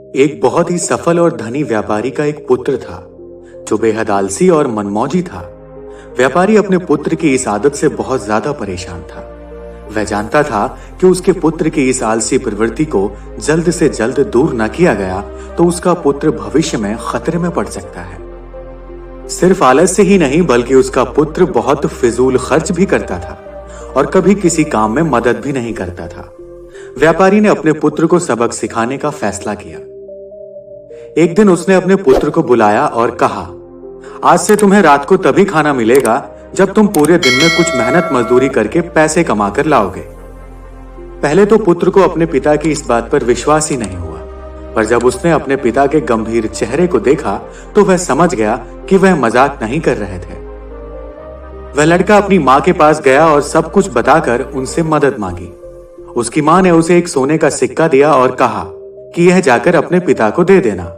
एक बहुत ही सफल और धनी व्यापारी का एक पुत्र था जो बेहद आलसी और मनमौजी था। व्यापारी अपने पुत्र की इस आदत से बहुत ज्यादा परेशान था। वह जानता था कि उसके पुत्र की इस आलसी प्रवृत्ति को जल्द से जल्द दूर न किया गया तो उसका पुत्र भविष्य में खतरे में पड़ सकता है। सिर्फ आलस से ही नहीं बल्कि उसका पुत्र बहुत फिजूल खर्च भी करता था और कभी किसी काम में मदद भी नहीं करता था। व्यापारी ने अपने पुत्र को सबक सिखाने का फैसला किया। एक दिन उसने अपने पुत्र को बुलाया और कहा, आज से तुम्हें रात को तभी खाना मिलेगा जब तुम पूरे दिन में कुछ मेहनत मजदूरी करके पैसे कमा कर लाओगे। पहले तो पुत्र को अपने पिता की इस बात पर विश्वास ही नहीं हुआ, पर जब उसने अपने पिता के गंभीर चेहरे को देखा तो वह समझ गया कि वह मजाक नहीं कर रहे थे। वह लड़का अपनी मां के पास गया और सब कुछ बताकर उनसे मदद मांगी। उसकी मां ने उसे एक सोने का सिक्का दिया और कहा कि यह जाकर अपने पिता को दे देना।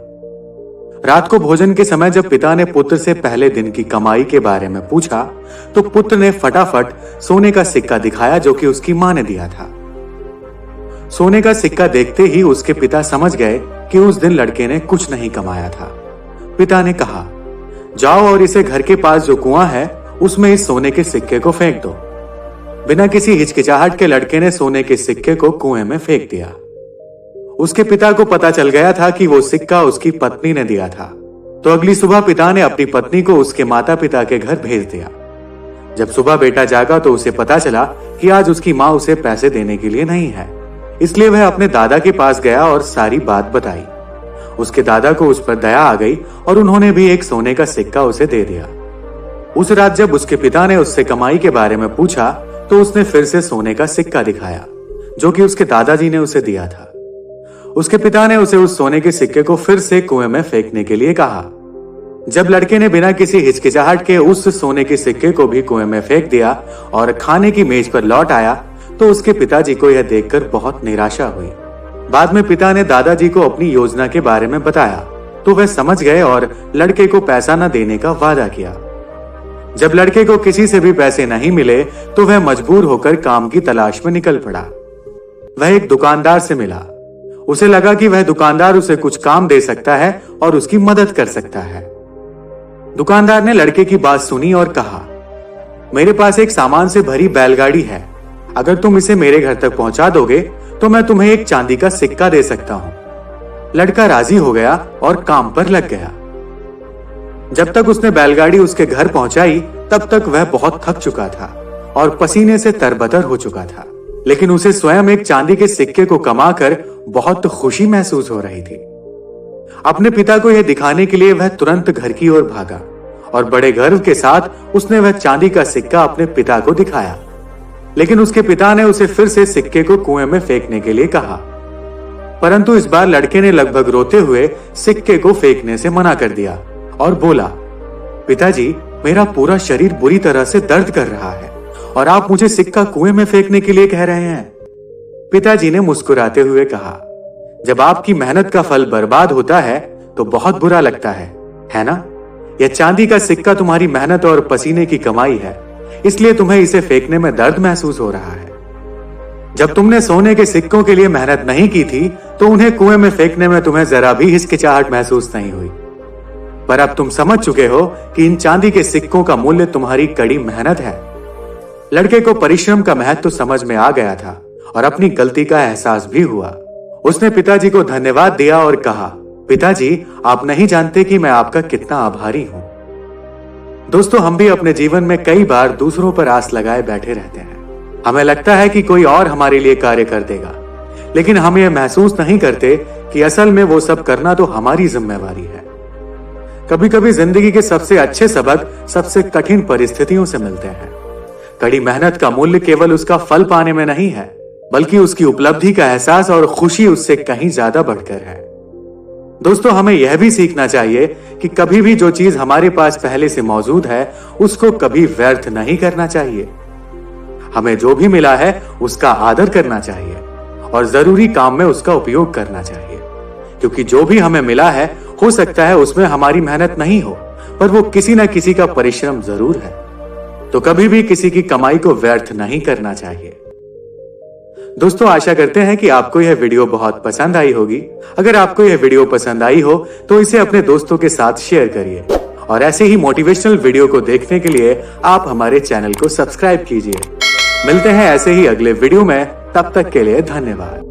रात को भोजन के समय जब पिता ने पुत्र से पहले दिन की कमाई के बारे में पूछा तो पुत्र ने फटाफट सोने का सिक्का दिखाया जो कि उसकी मां ने दिया था। सोने का सिक्का देखते ही उसके पिता समझ गए कि उस दिन लड़के ने कुछ नहीं कमाया था। पिता ने कहा, जाओ और इसे घर के पास जो कुआं है उसमें इस सोने के सिक्के को फेंक दो। बिना किसी हिचकिचाहट के लड़के ने सोने के सिक्के को कुएं में फेंक दिया। उसके पिता को पता चल गया था कि वो सिक्का उसकी पत्नी ने दिया था, तो अगली सुबह पिता ने अपनी पत्नी को उसके माता पिता के घर भेज दिया। जब सुबह बेटा जागा तो उसे पता चला कि आज उसकी मां उसे पैसे देने के लिए नहीं है, इसलिए वह अपने दादा के पास गया और सारी बात बताई। उसके दादा को उस पर दया आ गई और उन्होंने भी एक सोने का सिक्का उसे दे दिया। उस रात जब उसके पिता ने उससे कमाई के बारे में पूछा तो उसने फिर से सोने का सिक्का दिखाया जो कि उसके दादाजी ने उसे दिया था। उसके पिता ने उसे उस सोने के सिक्के को फिर से कुएं में फेंकने के लिए कहा। जब लड़के ने बिना किसी हिचकिचाहट के उस सोने के सिक्के को भी कुएं में फेंक दिया और खाने की मेज पर लौट आया तो उसके पिताजी को यह देखकर बहुत निराशा हुई। बाद में पिता ने दादाजी को अपनी योजना के बारे में बताया तो वह समझ गए और लड़के को पैसा न देने का वादा किया। जब लड़के को किसी से भी पैसे नहीं मिले तो वह मजबूर होकर काम की तलाश में निकल पड़ा। वह एक दुकानदार से मिला। उसे लगा कि वह दुकानदार उसे कुछ काम दे सकता है और उसकी मदद कर सकता है। दुकानदार ने लड़के की बात सुनी और कहा, मेरे पास एक सामान से भरी बैलगाड़ी है, अगर तुम इसे मेरे घर तक पहुंचा दोगे तो मैं तुम्हें एक चांदी का सिक्का दे सकता हूं। लड़का राजी हो गया और काम पर लग गया। जब तक उसने बैलगाड़ी उसके घर पहुंचाई तब तक वह बहुत थक चुका था और पसीने से तरबतर हो चुका था, लेकिन उसे स्वयं एक चांदी के सिक्के को कमाकर बहुत खुशी महसूस हो रही थी। अपने पिता को यह दिखाने के लिए वह तुरंत घर की ओर भागा और बड़े गर्व के साथ उसने वह चांदी का सिक्का अपने पिता को दिखाया। लेकिन उसके पिता ने उसे फिर से सिक्के को कुएं में फेंकने के लिए कहा, परंतु इस बार लड़के ने लगभग रोते हुए सिक्के को फेंकने से मना कर दिया और बोला, पिताजी, मेरा पूरा शरीर बुरी तरह से दर्द कर रहा है और आप मुझे सिक्का कुएं में फेंकने के लिए कह रहे हैं। पिताजी ने मुस्कुराते हुए कहा, जब आपकी मेहनत का फल बर्बाद होता है तो बहुत बुरा लगता है ना? यह चांदी का सिक्का तुम्हारी मेहनत और पसीने की कमाई है, इसलिए तुम्हें इसे फेंकने में दर्द महसूस हो रहा है। जब तुमने सोने के सिक्कों के लिए मेहनत नहीं की थी तो उन्हें कुएं में फेंकने में तुम्हें जरा भी हिचकिचाहट महसूस नहीं हुई, पर अब तुम समझ चुके हो कि इन चांदी के सिक्कों का मूल्य तुम्हारी कड़ी मेहनत है। लड़के को परिश्रम का महत्व समझ में आ गया था और अपनी गलती का एहसास भी हुआ। उसने पिताजी को धन्यवाद दिया और कहा, पिताजी, आप नहीं जानते कि मैं आपका कितना आभारी हूं। दोस्तों, हम भी अपने जीवन में कई बार दूसरों पर आस लगाए बैठे रहते हैं। हमें लगता है कि कोई और हमारे लिए कार्य कर देगा, लेकिन हम यह महसूस नहीं करते कि असल में वो सब करना तो हमारी जिम्मेवारी है। कभी कभी जिंदगी के सबसे अच्छे सबक सबसे कठिन परिस्थितियों से मिलते हैं। कड़ी मेहनत का मूल्य केवल उसका फल पाने में नहीं है, बल्कि उसकी उपलब्धि का एहसास और खुशी उससे कहीं ज्यादा बढ़कर है। दोस्तों, हमें यह भी सीखना चाहिए कि कभी भी जो चीज हमारे पास पहले से मौजूद है उसको कभी व्यर्थ नहीं करना चाहिए। हमें जो भी मिला है उसका आदर करना चाहिए और जरूरी काम में उसका उपयोग करना चाहिए, क्योंकि जो भी हमें मिला है हो सकता है उसमें हमारी मेहनत नहीं हो, पर वो किसी न किसी का परिश्रम जरूर है। तो कभी भी किसी की कमाई को व्यर्थ नहीं करना चाहिए। दोस्तों, आशा करते हैं कि आपको यह वीडियो बहुत पसंद आई होगी। अगर आपको यह वीडियो पसंद आई हो तो इसे अपने दोस्तों के साथ शेयर करिए और ऐसे ही मोटिवेशनल वीडियो को देखने के लिए आप हमारे चैनल को सब्सक्राइब कीजिए। मिलते हैं ऐसे ही अगले वीडियो में, तब तक के लिए धन्यवाद।